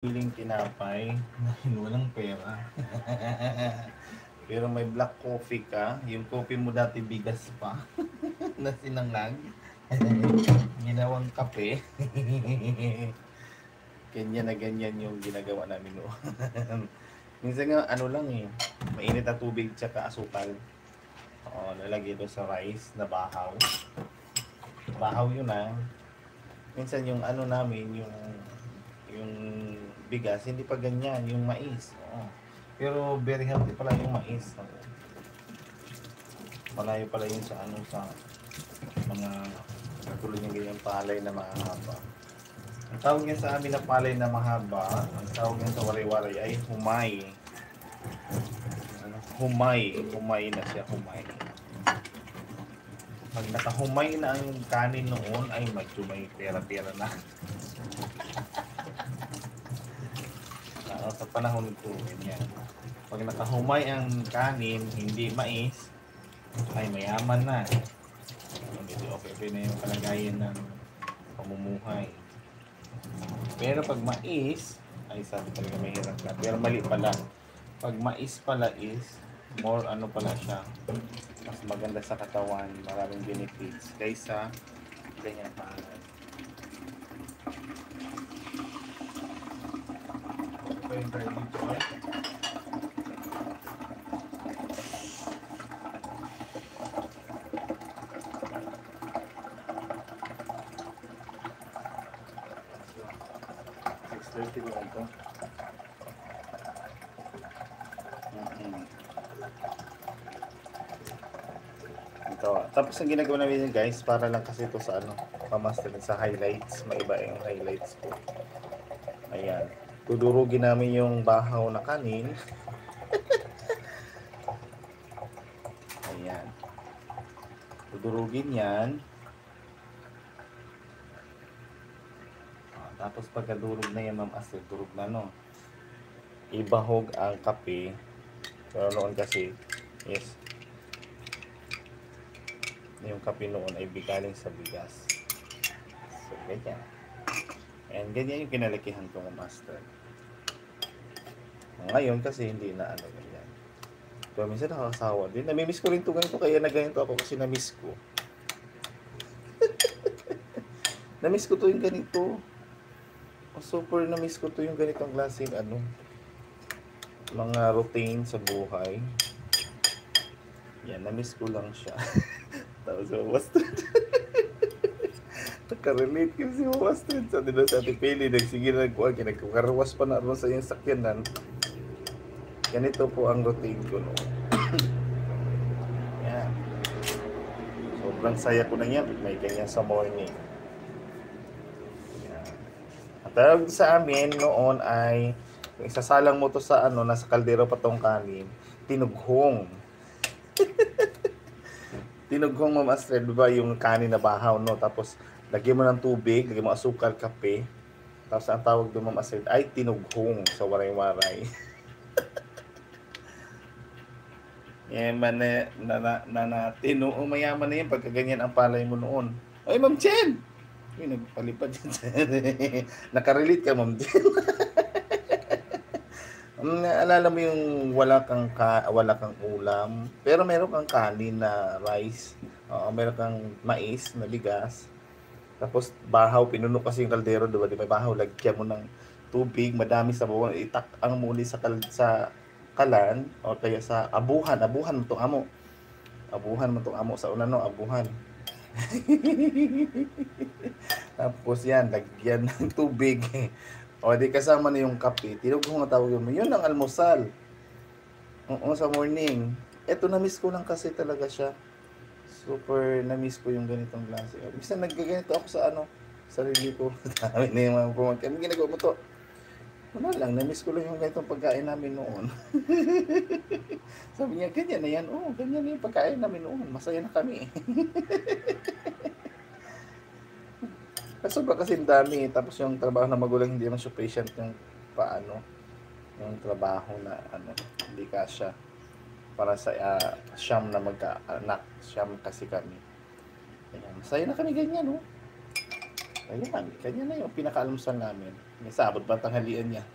Piling tinapay dahil walang pera. Pero may black coffee ka, yung coffee mo dati bigas pa na sinangag. Ginawang kape. Ganyan na ganyan yung ginagawa namin noon. Minsan nga ano lang eh, mainit na tubig tsaka asukal. Oo, lalagay ito sa rice na bahaw. Bahaw yun ah. Minsan yung ano namin, yung bigas, hindi pa ganyan, yung mais. Oo. Pero very healthy pala yung mais. Oo. Malayo pala yun sa ano sa mga katulad ng ganyang palay na mahaba. Ang tawag niya sa amin na palay na mahaba, ang tawag niya sa waray-waray ay humay. Ano? Humay na siya, humay. Pag nakahumay na ang kanin noon ay medyo may pera-pera na. Sa panahon ko, ganyan. Pag nakahumay ang kanin, hindi mais, ay mayaman na. Medyo okay na yung kalagayan ng pamumuhay. Pero pag mais, ay sabi talaga mahirap na. Pero mali pala. Pag mais pala is, more ano pala siya, mas maganda sa katawan, maraming benefits kaysa ganyan pangalan. Ito yung try dito ay. Ito. Ito. Tapos ang ginagawa namin yun guys, para lang kasi ito sa ano, pamaster sa highlights, maiba yung highlights ko. Ayan. Tudurugin namin yung bahaw na kanin. Ayan. Tudurugin yan. Tapos pagkadurog na yan, ma'am, as durog na, no? Ibahog ang kape. Pero noon kasi, yes, yung kape noon ay galing sa bigas. So, ganyan. And ganyan yung kinalakihan ko ng master. Ngayon kasi hindi na ano ganyan. Pero minsan nakakasawa din. Namimiss ko rin ito ganito, kaya na ganito ako kasi namiss ko. Namiss ko to yung ganito. Super namiss ko to yung ganitong klaseng ano, mga routine sa buhay. Yan, namiss ko lang siya. Tapos sa Wastred. Nakarelate ko si Wastred. Sa nila sa Ate Pili, nagsige na nagkuhan. Kinagkarawas pa na ron sa yung sakyanan. Ganito po ang routine ko no. Yan. Sobrang saya ko na yan. May ganyan sa morning. Yan. At tawag sa amin noon ay kung isasalang mo to sa ano, nasa kaldero pa tong kanin, tinughong. Tinughong, Ma'am Astrid, diba yung kanin na bahaw, no? Tapos, lagyan mo ng tubig, lagyan mo asukal, kape. Tapos, ang tawag doon, Ma'am Astrid, ay tinughong sa waray-waray. Yan, mayaman na yan pagka ganyan ang palay mo noon. Ay, Ma'am Chen! Uy, nagpalipad yan. Nakarelate ka, Ma'am Chen. Naalala mo yung wala kang ulam, pero meron kang kanin na rice, meron kang mais na bigas, tapos bahaw, pinuno kasi yung kaldero, diba? Di ba bahaw, lagyan mo ng tubig, madami sa bawang, itak-ang muli sa kalan, o kaya sa abuhan mo tong amo. Abuhan mo tong amo sa una, no, abuhan. Tapos yan, lagyan ng tubig. O di kasama na yung kape. Tinugong na tawag mo. Yun ang almusal. Oo, sa morning. Eto, na-miss ko lang kasi talaga siya. Super na-miss ko yung ganitong klase. Minsan nagkaganito ako sa ano, sarili ko. Dami na yung mga pumagkain. Kami ginagawa mo to. Wala lang, na-miss ko lang yung ganitong pagkain namin noon. Sabi niya, ganyan na yan. Oo, ganyan na yung pagkain namin noon. Masaya na kami. Sobra kasi dami, tapos yung trabaho na magulang hindi naman sufficient yung paano, yung trabaho na ano, hindi kasya para sa siyam na magkaanak, siyam kasi kami. Ayan, masaya na kami ganyan, no? Ayan, ganyan na yung pinakaalmusal namin. May sabot ba ang tanghalian niya?